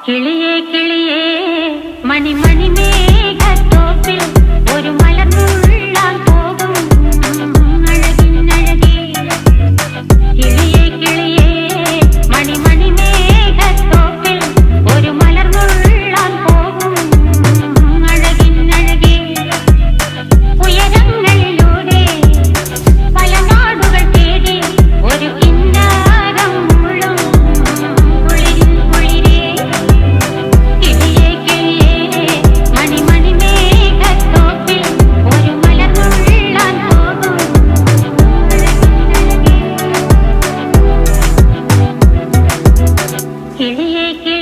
കിളിയേ കിളിയേ മണിമണി മേഘത്തോപ്പിൽ ഒരു മലർന്നുള്ളാൻ പോകും അഴകിനഴകേ. കിളിയേ കിളിയേ മണിമണി മേഘത്തോപ്പിൽ ഒരു മലർന്നുള്ളാൻ പോകും അഴകിനഴകേ. ഉയരങ്ങളിലൂടെ പല നാടുകൾ തേടി ഒരു കിന്നാരം മുള്ളും കുളിരിൽ കുളിരേ. കിളിയേ കിളിയേ മണിമണി മേഘത്തോപ്പിൽ ഒരു മലർന്നുള്ളാൻ പോകും അഴകിനഴകേ. കിളിയേ കിളിയേ